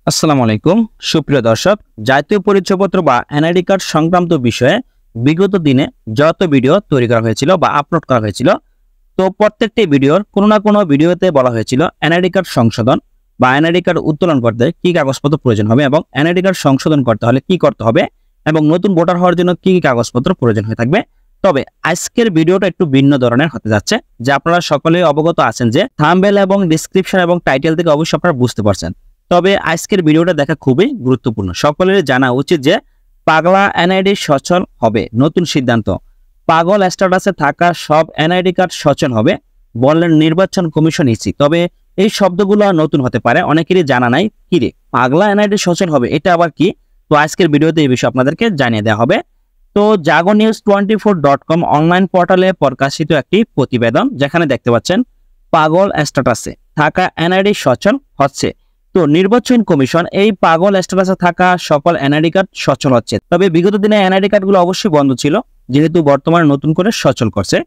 আসসালামু আলাইকুম সুপ্রিয় দর্শক, জাতীয় পরিচয়পত্র বা এনআইডি কার্ড সংক্রান্ত বিষয়ে বিগত দিনে যত ভিডিও তৈরি করা হয়েছিল বা আপলোড করা হয়েছিল, তো প্রত্যেকটি ভিডিওর কোনো না কোনো ভিডিওতে বলা হয়েছিল এনআইডি কার্ড সংশোধন বা এনআইডি কার্ড উত্তোলন করতে কি কাগজপত্র প্রয়োজন হবে এবং এনআইডি কার্ড সংশোধন করতে হলে কি করতে হবে এবং নতুন ভোটার হওয়ার জন্য কি কি কাগজপত্র প্রয়োজন হয়ে থাকবে। তবে আজকের ভিডিওটা একটু ভিন্ন ধরনের হতে যাচ্ছে, যে আপনারা সকলেই অবগত আছেন যে থাম্বনেল এবং ডেসক্রিপশন এবং টাইটেল থেকে অবশ্যই আপনারা বুঝতে পারছেন। তবে আজকের ভিডিওটা দেখা খুবই গুরুত্বপূর্ণ। সকলের জানা উচিত যে পাগলা এনআইডি সচল হবে, নতুন সিদ্ধান্ত। পাগল স্ট্যাটাসে থাকা সব এনআইডি কার্ড সচল হবে বললেন নির্বাচন কমিশন ইসি। তবে এই শব্দগুলো নতুন হতে পারে, অনেকেরই জানা নাই কি রে পাগলা এনআইডি সচল হবে, এটা আবার কি। তো আজকের ভিডিওতে এই বিষয়ে আপনাদেরকে জানিয়ে দেওয়া হবে। তো jagonews24.com অনলাইন পোর্টালে প্রকাশিত একটি প্রতিবেদন, যেখানে দেখতে পাচ্ছেন পাগল স্ট্যাটাসে থাকা এনআইডি সচল হচ্ছে। তো নির্বাচন কমিশন এই পাগল স্ট্যাটাসে থাকা সকল এনআইডি কার্ড সচল হচ্ছে। তবে বিগত দিনে এনআইডি কার্ডগুলো অবশ্যই বন্ধ ছিল, যেহেতু বর্তমানে নতুন করে সচল করছে।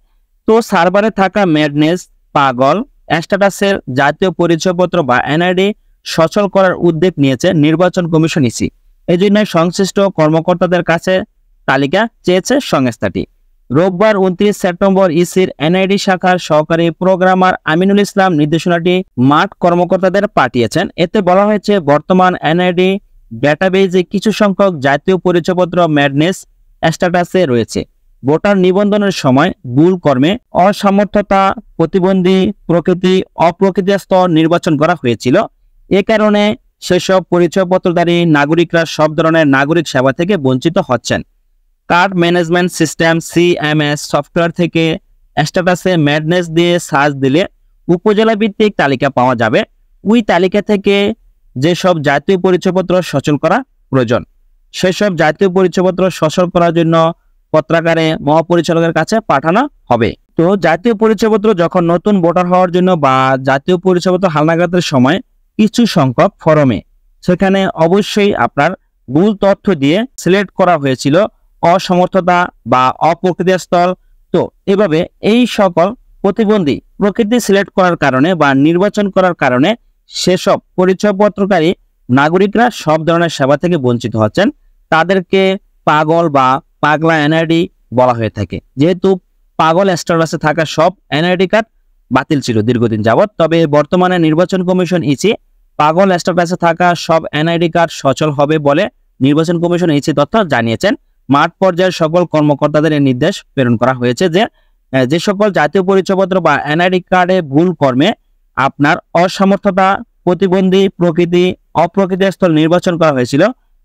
তো সার্ভারে থাকা ম্যাডনেস পাগল স্ট্যাটাসের জাতীয় পরিচয়পত্র বা এনআইডি সচল করার উদ্যোগ নিয়েছে নির্বাচন কমিশন ইসি। এই জন্য সংশ্লিষ্ট কর্মকর্তাদের কাছে তালিকা চেয়েছে সংস্থাটি। রোববার 29 সেপ্টেম্বর ইসির এনআইডি শাখার সহকারী প্রোগ্রামার আমিনুল ইসলাম নির্দেশনাটি মাঠ কর্মকর্তাদের পাঠিয়েছেন। এতে বলা হয়েছে বর্তমান এনআইডি ডেটাবেজে কিছু সংখ্যক জাতীয় পরিচয়পত্র ম্যাডনেস স্ট্যাটাসে রয়েছে। ভোটার নিবন্ধনের সময় ভুল কর্মে অসামর্থ্যতা প্রতিবন্ধী প্রকৃতি অপ্রকৃতির স্তর নির্বাচন করা হয়েছিল। এ কারণে সেসব পরিচয়পত্রধারী নাগরিকরা সব ধরনের নাগরিক সেবা থেকে বঞ্চিত হচ্ছেন। Card management system CMS software থেকে স্ট্যাটাসে ম্যাডনেস দিয়ে সার্চ দিলে উপজেলা ভিত্তিক তালিকা পাওয়া যাবে। ওই তালিকা থেকে যেসব জাতীয় পরিচয়পত্র সচল করা প্রয়োজন, সেসব জাতীয় পরিচয়পত্র সচল করার জন্য পত্রাকারে মহাপরিচালকের কাছে পাঠানো হবে। তো জাতীয় পরিচয়পত্র যখন নতুন ভোটার হওয়ার জন্য বা জাতীয় পরিচয়পত্র হালনাগাদের সময় কিছু সংখ্যক ফরমে সেখানে অবশ্যই আপনার ভুল তথ্য দিয়ে সিলেক্ট করা হয়েছিল অসমর্থতা বা অপ্রকৃতির স্তর। তো এভাবে এই সকল প্রতিবন্ধী প্রকৃতি সিলেক্ট করার কারণে বা নির্বাচন করার কারণে সেসব পরিচয়পত্রকারী নাগরিকরা সব ধরনের সেবা থেকে বঞ্চিত হচ্ছেন। তাদেরকে পাগল বা পাগলা এনআইডি বলা হয়ে থাকে, যেহেতু পাগল স্ট্যাটাসে থাকা সব এনআইডি কার্ড বাতিল ছিল দীর্ঘদিন যাবৎ। তবে বর্তমানে নির্বাচন কমিশন ইসি পাগল স্ট্যাটাসে থাকা সব এনআইডি কার্ড সচল হবে বলে নির্বাচন কমিশন ইসি তথ্য জানিয়েছেন। মাঠ পর্যায়ের সকল কর্মকর্তাদের এই নির্দেশ প্রেরণ করা হয়েছে যে সকল জাতীয় পরিচয়পত্র বা এনআইডি কার্ডে ভুল কর্মে আপনার অসামর্থ্যতা প্রতিবন্ধী প্রকৃতি অপ্রকৃতির স্থল নির্বাচন করা হয়েছিল,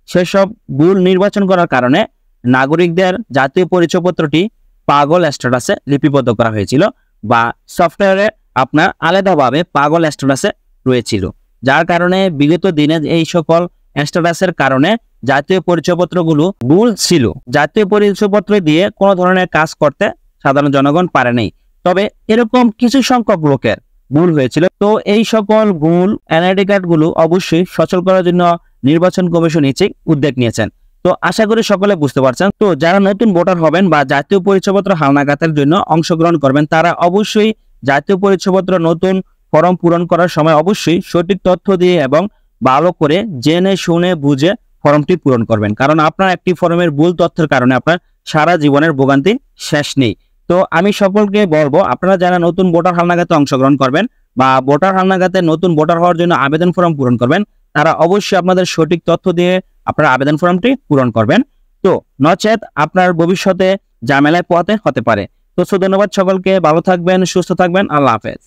সেসব ভুল নির্বাচন করার কারণে নাগরিকদের জাতীয় পরিচয়পত্রটি পাগল স্ট্যাটাসে লিপিবদ্ধ করা হয়েছিল বা সফটওয়্যারে আপনার আলাদাভাবে পাগল স্ট্যাটাসে রয়েছিল, যার কারণে বিগত দিনে এই সকল স্ট্যাটাসের কারণে জাতীয় পরিচয়পত্রগুলো ভুল ছিল। জাতীয় পরিচয়পত্র দিয়ে কোনো ধরনের কাজ করতে সাধারণ জনগণ পারে নাই। তবে এরকম কিছু সংখ্যক লোকের ভুল হয়েছিল। তো এই সকল ভুল এনআইডি কার্ডগুলো অবশ্যই সচল করার জন্য নির্বাচন কমিশন ইসি উদ্যোগ নিয়েছেন। তো আশা করি সকলে বুঝতে পারছেন। তো যারা নতুন ভোটার হবেন বা জাতীয় পরিচয়পত্র হালনাগাদের জন্য অংশগ্রহণ করবেন, তারা অবশ্যই জাতীয় পরিচয়পত্র নতুন ফর্ম পূরণ করার সময় অবশ্যই সঠিক তথ্য দিয়ে এবং ভালো করে জেনে শুনে বুঝে ফর্মটি পূরণ করবেন, কারণ আপনার একটি ফর্মের ভুল তথ্যের কারণে আপনার সারা জীবনের ভোগান্তি শেষ নেই। তো আমি সকলকে বলবো, আপনারা যারা নতুন ভোটার হালনাগাদে অংশগ্রহণ করবেন বা ভোটার হালনাগাদে নতুন ভোটার হওয়ার জন্য আবেদন ফর্ম পূরণ করবেন, তারা অবশ্যই আপনাদের সঠিক তথ্য দিয়ে আপনার আবেদন ফর্মটি পূরণ করবেন। তো নচেত আপনার ভবিষ্যতে ঝামেলায় পোহাতে হতে পারে। তো ধন্যবাদ সকলকে, ভালো থাকবেন, সুস্থ থাকবেন, আল্লাহ হাফেজ।